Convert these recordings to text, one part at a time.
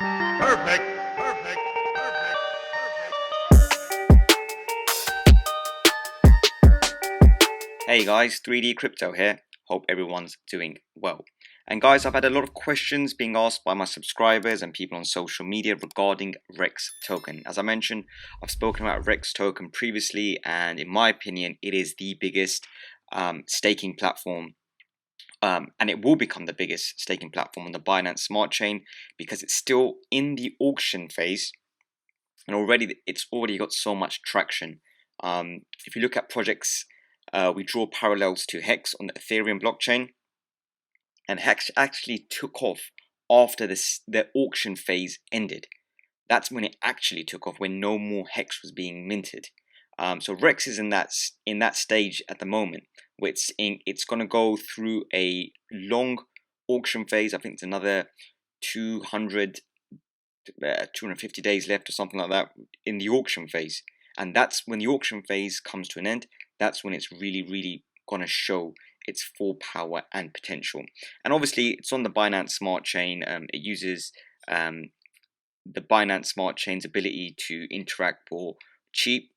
Perfect. Perfect. Perfect. Hey guys, 3D Crypto here. Hope everyone's doing well. And guys, I've had a lot of questions being asked by my subscribers and people on social media regarding REX token. As I mentioned, I've spoken about REX token previously, and in my opinion, it is the biggest staking platform. And it will become the biggest staking platform on the Binance Smart Chain because it's still in the auction phase, and it's already got so much traction. If you look at projects, we draw parallels to Hex on the Ethereum blockchain, and Hex actually took off after the auction phase ended. That's when it actually took off, when no more Hex was being minted. So Rex is in that stage at the moment, where it's going to go through a long auction phase. I think it's another 250 days left or something like that in the auction phase. And that's when the auction phase comes to an end. That's when it's really going to show its full power and potential. And obviously, it's on the Binance Smart Chain. It uses the Binance Smart Chain's ability to interact for cheap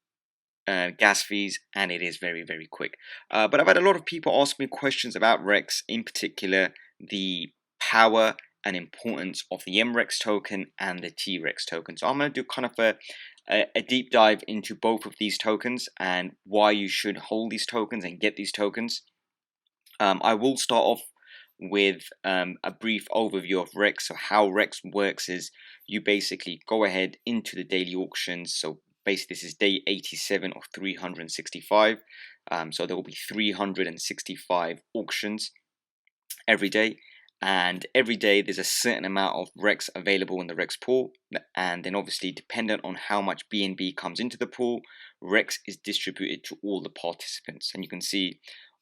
gas fees, and it is very quick. But I've had a lot of people ask me questions about Rex, in particular the power and importance of the MRex token and the TRex token. So I'm going to do kind of a deep dive into both of these tokens and why you should hold these tokens and get these tokens. I will start off with a brief overview of Rex. So how Rex works is you basically go ahead into the daily auctions. So basically this is day 87 of 365. So there will be 365 auctions every day. And every day there's a certain amount of Rex available in the Rex pool, and then obviously dependent on how much BNB comes into the pool, Rex is distributed to all the participants. And you can see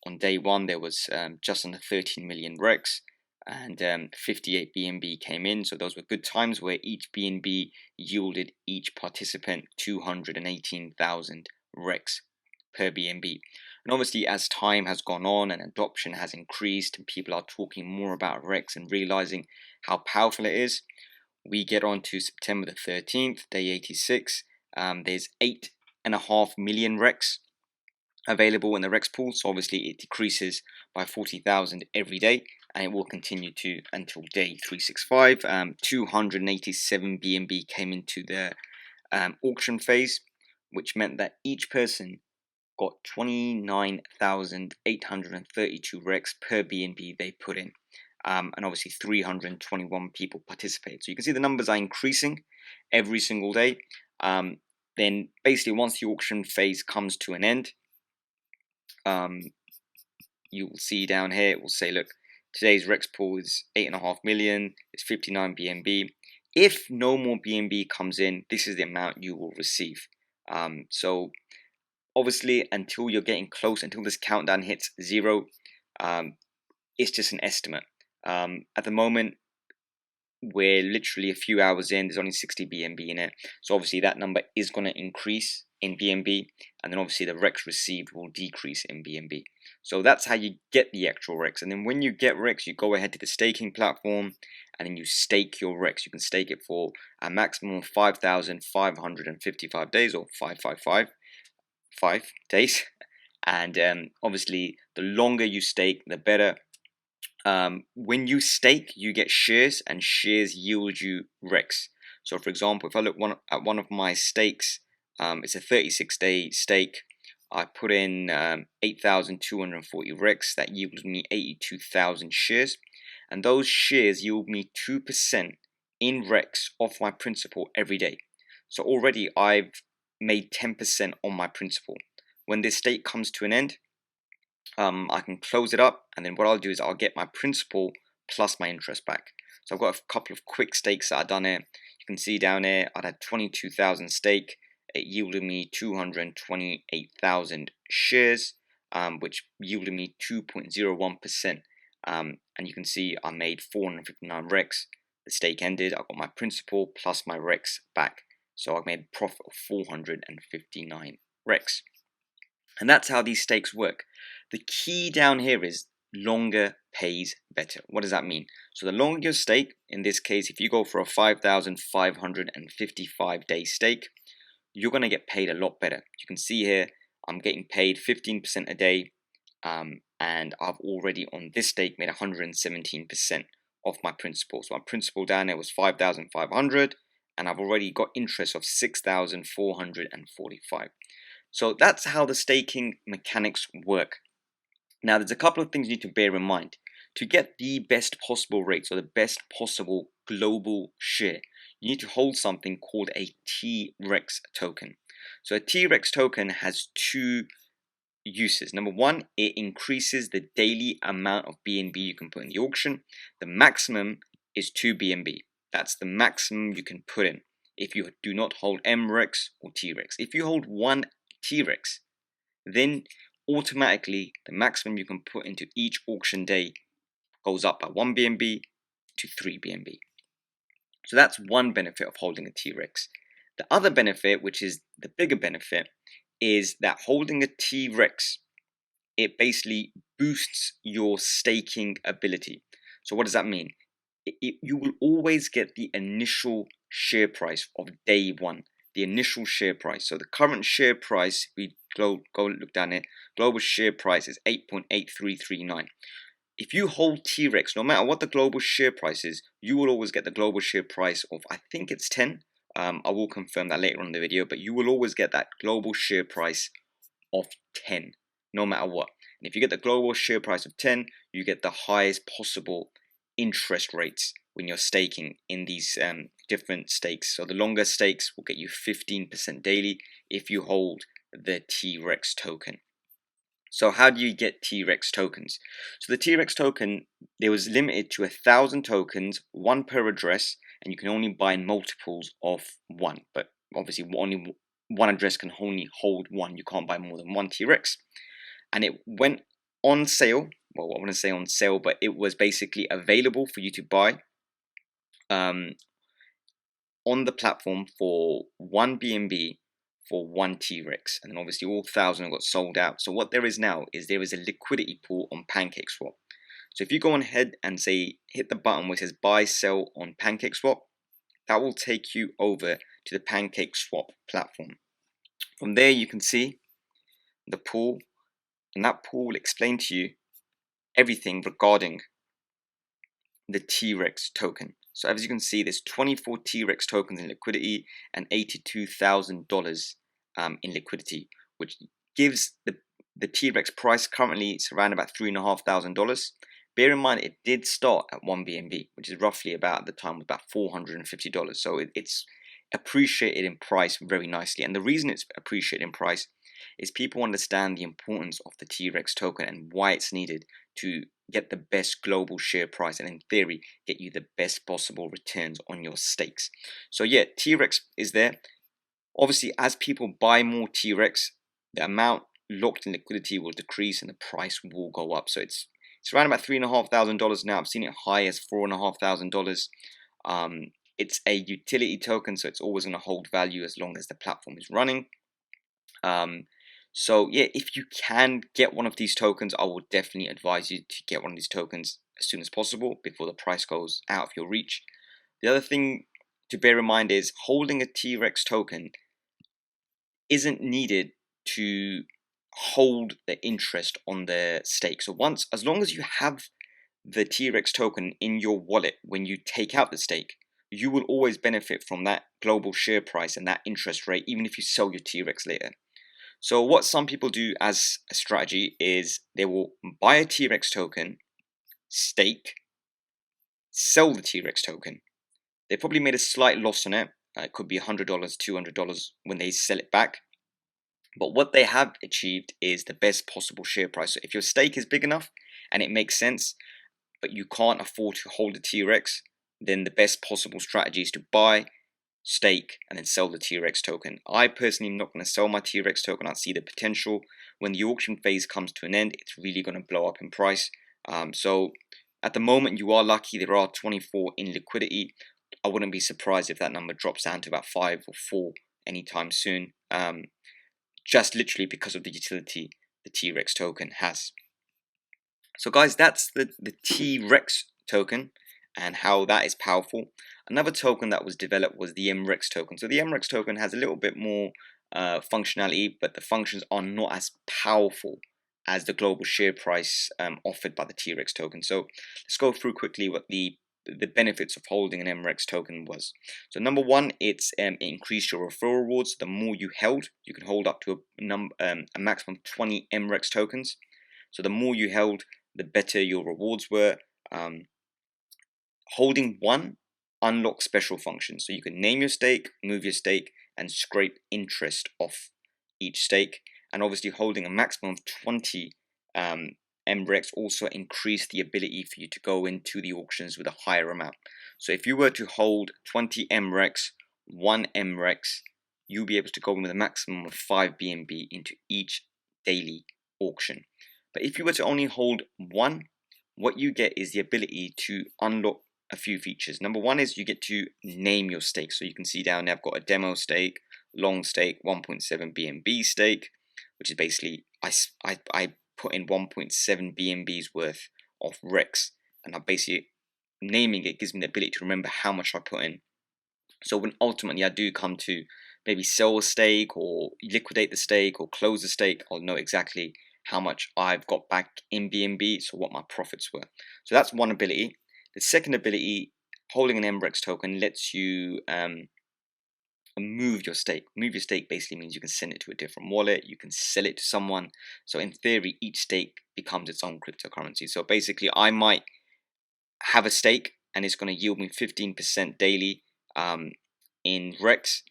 on day one there was just under 13 million Rex, and 58 BNB came in. So those were good times where each BNB yielded each participant 218,000 Rex per BNB. And obviously, as time has gone on and adoption has increased and people are talking more about Rex and realizing how powerful it is, we get on to September the 13th, day 86. There's 8.5 million Rex available in the Rex pool. So obviously it decreases by 40,000 every day, and it will continue to until day 365. 287 BNB came into the auction phase, which meant that each person got 29,832 Rex per BNB they put in. And obviously 321 people participate. So you can see the numbers are increasing every single day. Then basically once the auction phase comes to an end, you will see down here, it will say, look, today's Rex pool is 8.5 million, it's 59 BNB. If no more BNB comes in, this is the amount you will receive. So obviously, until you're getting close, until this countdown hits 0, it's just an estimate. At the moment, we're literally a few hours in, there's only 60 BNB in it. So obviously that number is going to increase in BNB, and then obviously the Rex received will decrease in BNB. So that's how you get the actual Rex. And then when you get Rex, you go ahead to the staking platform, and then you stake your Rex. You can stake it for a maximum of 5,555 days, or 5 days. And obviously the longer you stake, the better. When you stake, you get shares, and shares yield you Rex. So for example, if I look at one of my stakes, it's a 36-day stake. I put in 8,240 Rex. That yields me 82,000 shares, and those shares yield me 2% in Rex off my principal every day. So already I've made 10% on my principal. When this stake comes to an end, I can close it up, and then what I'll do is I'll get my principal plus my interest back. So I've got a couple of quick stakes that I've done here. You can see down here I had 22,000 stake. It yielded me 228,000 shares, which yielded me 2.01%. And you can see I made 459 Rex. The stake ended, I got my principal plus my Rex back. So I made a profit of 459 Rex. And that's how these stakes work. The key down here is longer pays better. What does that mean? So the longer your stake, in this case, if you go for a 5,555-day stake, you're going to get paid a lot better. You can see here, I'm getting paid 15% a day, and I've already on this stake made 117% of my principal. So my principal down there was 5,500, and I've already got interest of 6,445. So that's how the staking mechanics work. Now, there's a couple of things you need to bear in mind. To get the best possible rates or the best possible global share, you need to hold something called a TRex token. So a TRex token has two uses. Number one, it increases the daily amount of BNB you can put in the auction. The maximum is 2 BNB. That's the maximum you can put in if you do not hold MRex or TRex. If you hold one TRex, then automatically the maximum you can put into each auction day goes up by 1 BNB to 3 BNB. So that's one benefit of holding a TRex. The other benefit, which is the bigger benefit, is that holding a TRex, it basically boosts your staking ability. So what does that mean? You will always get the initial share price of day one, the initial share price. So the current share price, we go look down it, global share price is 8.8339. If you hold TRex, no matter what the global share price is, you will always get the global share price of, I think it's 10. I will confirm that later on in the video, but you will always get that global share price of 10, no matter what. And if you get the global share price of 10, you get the highest possible interest rates when you're staking in these different stakes. So the longer stakes will get you 15% daily if you hold the TRex token. So how do you get TRex tokens? So the TRex token, there was limited to 1,000 tokens, one per address, and you can only buy in multiples of one. But obviously only one address can only hold one. You can't buy more than one TRex. And it went on sale. Well, I want to say on sale, but it was basically available for you to buy on the platform for 1 BNB for 1 TRex, and then obviously all 1,000 got sold out. So what there is now is there is a liquidity pool on PancakeSwap. So if you go on ahead and say hit the button where it says buy sell on PancakeSwap, that will take you over to the PancakeSwap platform. From there you can see the pool, and that pool will explain to you everything regarding the TRex token. So as you can see, there's 24 TRex tokens in liquidity and $82,000 in liquidity, which gives the TRex price currently it's around about $3,500. Bear in mind, it did start at 1 BNB, which is roughly about at the time about $450. So it's appreciated in price very nicely. And the reason it's appreciated in price is people understand the importance of the TRex token and why it's needed to get the best global share price and in theory get you the best possible returns on your stakes. So yeah, TRex is there. Obviously, as people buy more TRex, the amount locked in liquidity will decrease and the price will go up. So it's around about $3,500 now. I've seen it high as $4,500. It's a utility token, so it's always going to hold value as long as the platform is running. So yeah, if you can get one of these tokens, I would definitely advise you to get one of these tokens as soon as possible before the price goes out of your reach. The other thing to bear in mind is holding a TRex token isn't needed to hold the interest on the stake. So as long as you have the TRex token in your wallet when you take out the stake, you will always benefit from that global share price and that interest rate, even if you sell your TRex later. So what some people do as a strategy is they will buy a TRex token, stake, sell the TRex token. They probably made a slight loss on it. It could be $100, $200 when they sell it back. But what they have achieved is the best possible share price. So if your stake is big enough and it makes sense, but you can't afford to hold a TRex, then the best possible strategy is to buy, stake, and then sell the TRex token. I personally am not going to sell my TRex token. I see the potential when the auction phase comes to an end, it's really going to blow up in price. So at the moment, you are lucky. There are 24 in liquidity. I wouldn't be surprised if that number drops down to about 5 or 4 anytime soon. Just literally because of the utility the TRex token has. So guys, that's the TRex token and how that is powerful. Another token that was developed was the MRex token. So the MRex token has a little bit more functionality, but the functions are not as powerful as the global share price offered by the TRex token. So let's go through quickly what the benefits of holding an MRex token was. So number one, it increased your referral rewards. The more you held, you can hold up to a maximum of 20 MRex tokens. So the more you held, the better your rewards were. Holding one unlocks special functions. So you can name your stake, move your stake, and scrape interest off each stake. And obviously holding a maximum of 20 MREX also increase the ability for you to go into the auctions with a higher amount. So if you were to hold 20 MREX, 1 MREX, you'll be able to go in with a maximum of 5 BNB into each daily auction. But if you were to only hold one, what you get is the ability to unlock a few features. Number one is you get to name your stake. So you can see down there I've got a demo stake, long stake, 1.7 BNB stake, which is basically I put in 1.7 BNB's worth of Rex, and I basically naming it gives me the ability to remember how much I put in. So when ultimately I do come to maybe sell a stake or liquidate the stake or close the stake, I'll know exactly how much I've got back in BNB, so what my profits were. So that's one ability. The second ability, holding an MREX token, lets you move your stake. Move your stake basically means you can send it to a different wallet, you can sell it to someone. So in theory, each stake becomes its own cryptocurrency. So basically, I might have a stake and it's going to yield me 15% daily in Rex.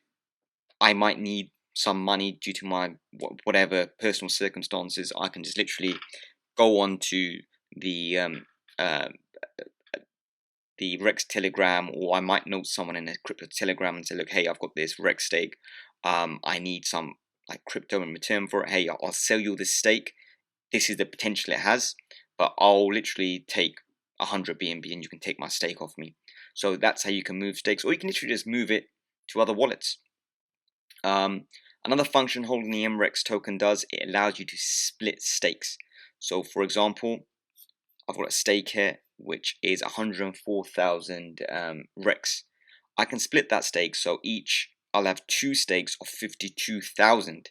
I might need some money due to my whatever personal circumstances. I can just literally go on to uh, the Rex Telegram, or I might know someone in a crypto Telegram and say, look, hey, I've got this Rex stake. I need some like crypto in return for it. Hey, I'll sell you this stake. This is the potential it has, but I'll literally take 100 BNB and you can take my stake off me. So that's how you can move stakes, or you can literally just move it to other wallets. Another function holding the MREX token does, it allows you to split stakes. So for example, I've got a stake here which is 104,000 Rex. I can split that stake, so I'll have two stakes of 52,000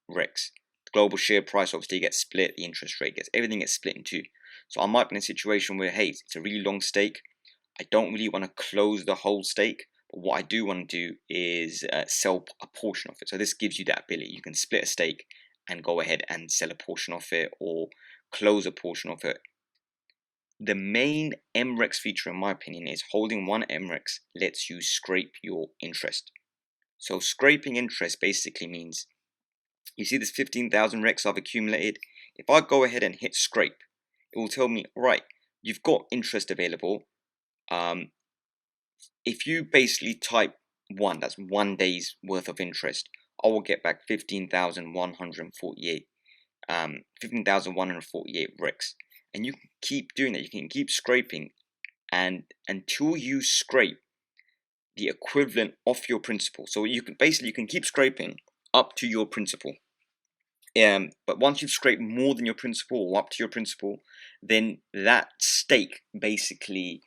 Rex. The global share price obviously gets split, the interest rate everything gets split in two. So I might be in a situation where, hey, it's a really long stake. I don't really want to close the whole stake, but what I do want to do is sell a portion of it. So this gives you that ability. You can split a stake and go ahead and sell a portion of it or close a portion of it. The main MREX feature, in my opinion, is holding one MREX lets you scrape your interest. So scraping interest basically means, you see this 15,000 Rex I've accumulated. If I go ahead and hit scrape, it will tell me, right, you've got interest available. If you basically type 1, that's 1 day's worth of interest, I will get back 15,148 Rex. And you can keep doing that. You can keep scraping, and until you scrape the equivalent of your principal. So you can keep scraping up to your principal. But once you've scraped more than your principal or up to your principal, then that stake basically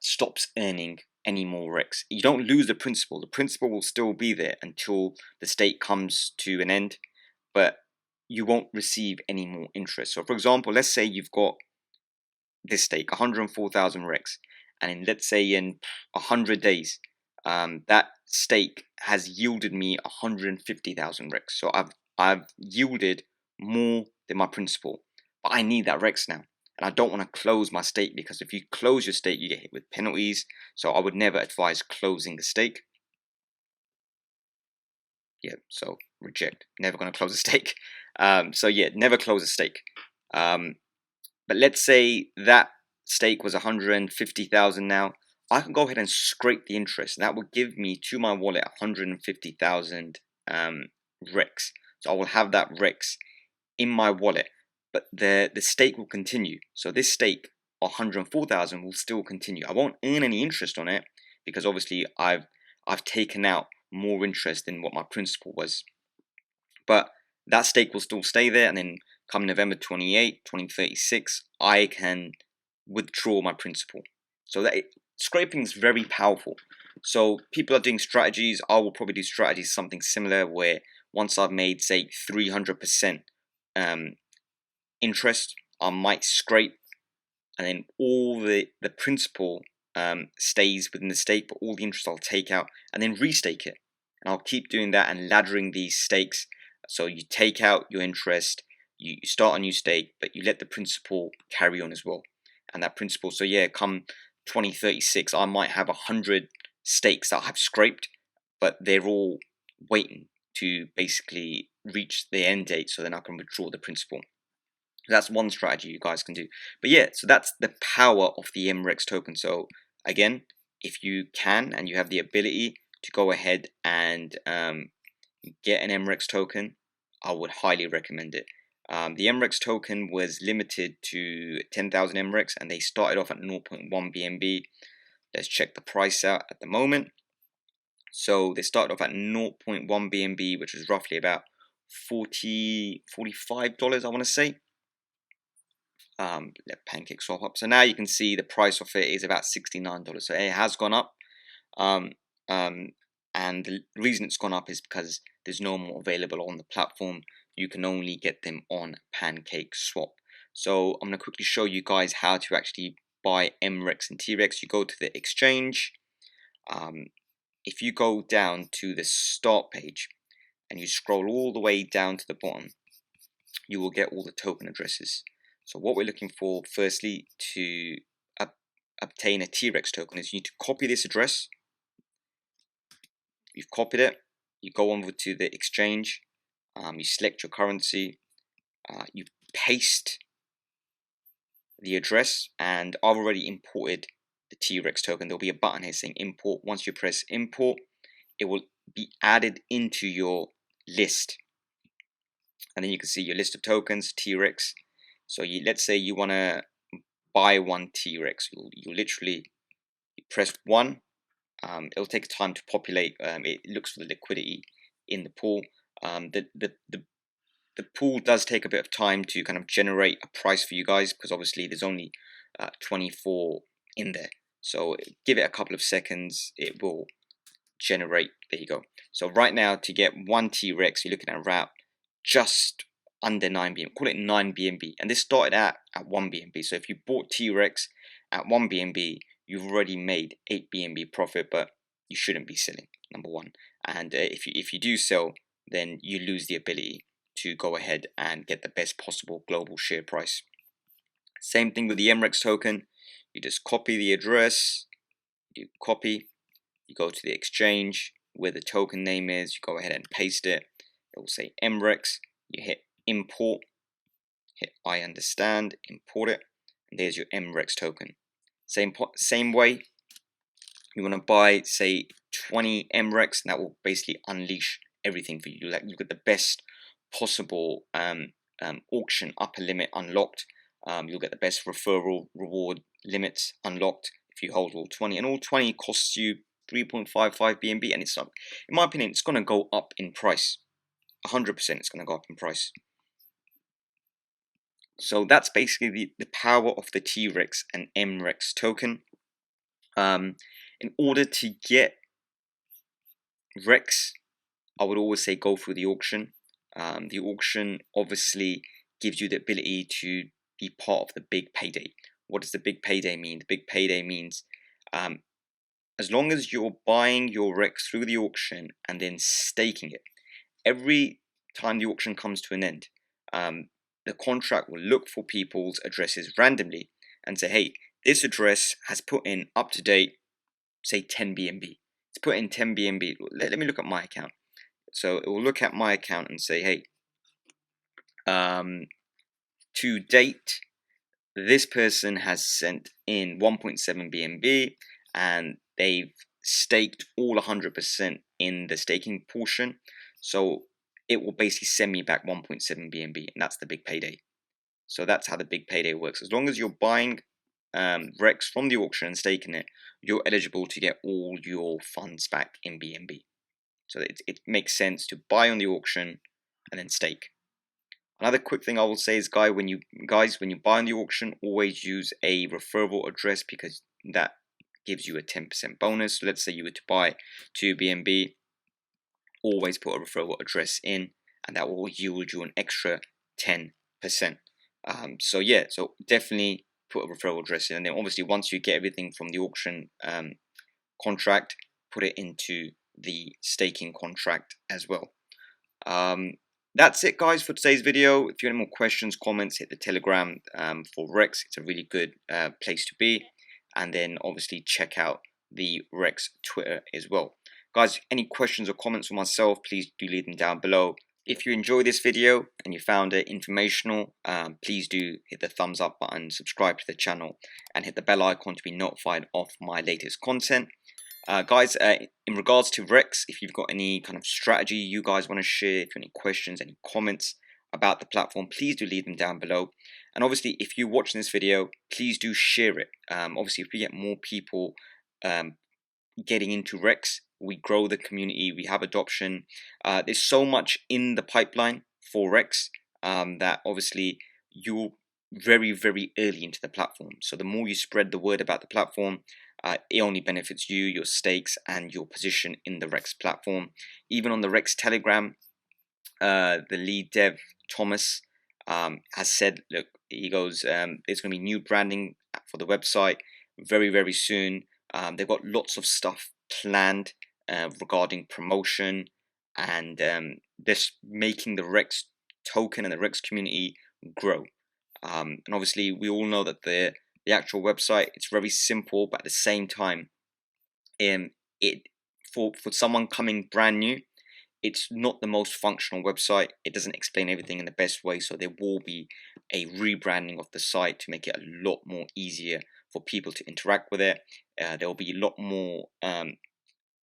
stops earning any more Rex. You don't lose the principal. The principal will still be there until the stake comes to an end, but you won't receive any more interest. So for example, let's say you've got this stake, 104,000 Rex, and let's say in 100 days, that stake has yielded me 150,000 Rex. So I've yielded more than my principal, but I need that Rex now. And I don't want to close my stake, because if you close your stake, you get hit with penalties. So I would never advise closing the stake. Yeah, so reject. Never going to close a stake. So yeah, never close a stake. But let's say that stake was 150,000 now. I can go ahead and scrape the interest. That will give me to my wallet 150,000 Rex. So I will have that Rex in my wallet, but the stake will continue. So this stake, 104,000, will still continue. I won't earn any interest on it, because obviously I've taken out more interest than what my principal was. But that stake will still stay there, and then come November 28, 2036, I can withdraw my principal. So that scraping is very powerful. So people are doing strategies. I will probably do strategies something similar, where once I've made, say, 300% interest, I might scrape, and then all the principal stays within the stake, but all the interest I'll take out and then restake it. And I'll keep doing that and laddering these stakes. So you take out your interest, you start a new stake, but you let the principal carry on as well. And that principal, so yeah, come 2036, I might have 100 stakes that I have scraped, but they're all waiting to basically reach the end date, so then I can withdraw the principal. That's one strategy you guys can do. But yeah, so that's the power of the MRex token. So again, if you can and you have the ability to go ahead and get an MRex token, I would highly recommend it. The MRex token was limited to 10,000 MRex, and they started off at 0.1 BNB. Let's check the price out at the moment. So they started off at 0.1 BNB, which was roughly about $45, I want to say. Let Pancake swap up. So now you can see the price of it is about $69. So it has gone up. And the reason it's gone up is because there's no more available on the platform. You can only get them on Pancake Swap. So I'm going to quickly show you guys how to actually buy MRex and TRex. You go to the exchange. If you go down to the start page and you scroll all the way down to the bottom, you will get all the token addresses. So what we're looking for, firstly, to obtain a TRex token is you need to copy this address. You've copied it, you go over to the exchange, you select your currency, you paste the address, and I've already imported the TRex token. There'll be a button here saying import. Once you press import, it will be added into your list, and then you can see your list of tokens, TRex. So let's say you want to buy one TRex. You literally press 1. It'll take time to populate. It looks for the liquidity in the pool. The pool does take a bit of time to kind of generate a price for you guys, because obviously there's only 24 in there. So give it a couple of seconds, it will generate. There you go. So right now, to get one TRex, you're looking at a route just under 9 BNB. Call it 9 BNB. And this started at 1 BNB. So if you bought TRex at 1 BNB, you've already made 8 BNB profit, but you shouldn't be selling, number one. And if you do sell, then you lose the ability to go ahead and get the best possible global share price. Same thing with the MRex token. You just copy the address, you copy, you go to the exchange where the token name is, you go ahead and paste it. It will say MRex, you hit import, hit I understand, import it, and there's your MRex token. Same way, you want to buy, say, 20 MRex, and that will basically unleash everything for you. You get the best possible auction upper limit unlocked. You'll get the best referral reward limits unlocked if you hold all 20, and all 20 costs you 3.55 BNB, and it's up. In my opinion, it's going to go up in price. 100% it's going to go up in price. So that's basically the power of the TRex and MRex token. In order to get Rex, I would always say go through the auction. The auction obviously gives you the ability to be part of the big payday. What does the big payday mean? The big payday means as long as you're buying your Rex through the auction and then staking it, every time the auction comes to an end, the contract will look for people's addresses randomly and say, hey, this address has put in up to date, say 10 BNB. It's put in 10 BNB. Let me look at my account. So it will look at my account and say, hey, to date, this person has sent in 1.7 BNB and they've staked all 100% in the staking portion. So it will basically send me back 1.7 BNB, and that's the big payday. So that's how the big payday works. As long as you're buying Rex from the auction and staking it, you're eligible to get all your funds back in BNB. So it makes sense to buy on the auction and then stake. Another quick thing I will say is, when you buy on the auction, always use a referral address, because that gives you a 10% bonus. So let's say you were to buy 2 BNB, always put a referral address in, and that will yield you an extra 10%. So yeah, so definitely put a referral address in, and then obviously once you get everything from the auction contract, put it into the staking contract as well. That's it, guys, for today's video. If you have any more questions, comments, hit the Telegram for Rex. It's a really good place to be. And then obviously check out the Rex Twitter as well. Guys, any questions or comments for myself, please do leave them down below. If you enjoyed this video and you found it informational, please do hit the thumbs up button, subscribe to the channel, and hit the bell icon to be notified of my latest content. Guys, in regards to Rex, if you've got any kind of strategy you guys want to share, if you have any questions, any comments about the platform, please do leave them down below. And obviously, if you're watching this video, please do share it. Obviously, if we get more people getting into Rex, we grow the community, we have adoption. There's so much in the pipeline for Rex that obviously you're very, very early into the platform. So the more you spread the word about the platform, it only benefits you, your stakes, and your position in the Rex platform. Even on the Rex Telegram, the lead dev, Thomas, has said, look, he goes, there's going to be new branding for the website very, very soon. They've got lots of stuff planned regarding promotion and just making the Rex token and the Rex community grow. And obviously, we all know that the actual website, it's very simple, but at the same time, for someone coming brand new, it's not the most functional website. It doesn't explain everything in the best way, so there will be a rebranding of the site to make it a lot more easier for people to interact with it. There will be a lot more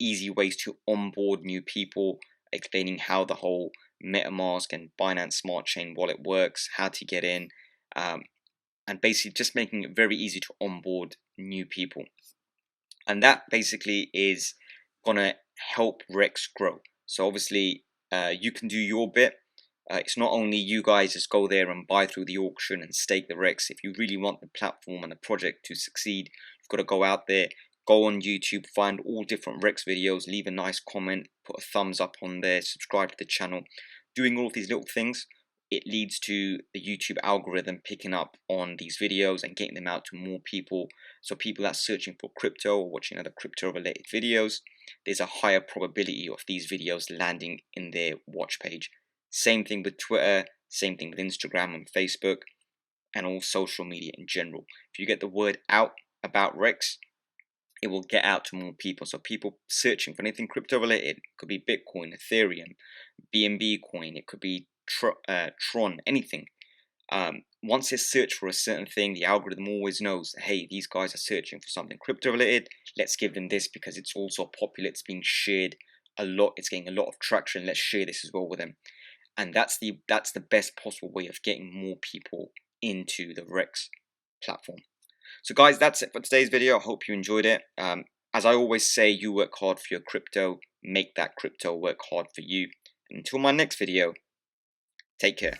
easy ways to onboard new people, explaining how the whole MetaMask and Binance Smart Chain wallet works, how to get in, and basically just making it very easy to onboard new people. And that basically is going to help Rex grow. So obviously you can do your bit. It's not only you guys just go there and buy through the auction and stake the Rex. If you really want the platform and the project to succeed, you've got to go out there, go on YouTube, find all different Rex videos, leave a nice comment, put a thumbs up on there, subscribe to the channel. Doing all of these little things, it leads to the YouTube algorithm picking up on these videos and getting them out to more people. So people that are searching for crypto or watching other crypto related videos, there's a higher probability of these videos landing in their watch page. Same thing with Twitter, same thing with Instagram and Facebook, and all social media in general. If you get the word out about Rex, it will get out to more people. So people searching for anything crypto related, it could be Bitcoin, Ethereum, BNB coin, it could be Tron, anything. Once they search for a certain thing, the algorithm always knows, hey, these guys are searching for something crypto related. Let's give them this because it's also popular. It's being shared a lot. It's getting a lot of traction. Let's share this as well with them. And that's the best possible way of getting more people into the Rex platform. So guys, that's it for today's video. I hope you enjoyed it. As I always say, you work hard for your crypto. Make that crypto work hard for you. And until my next video, take care.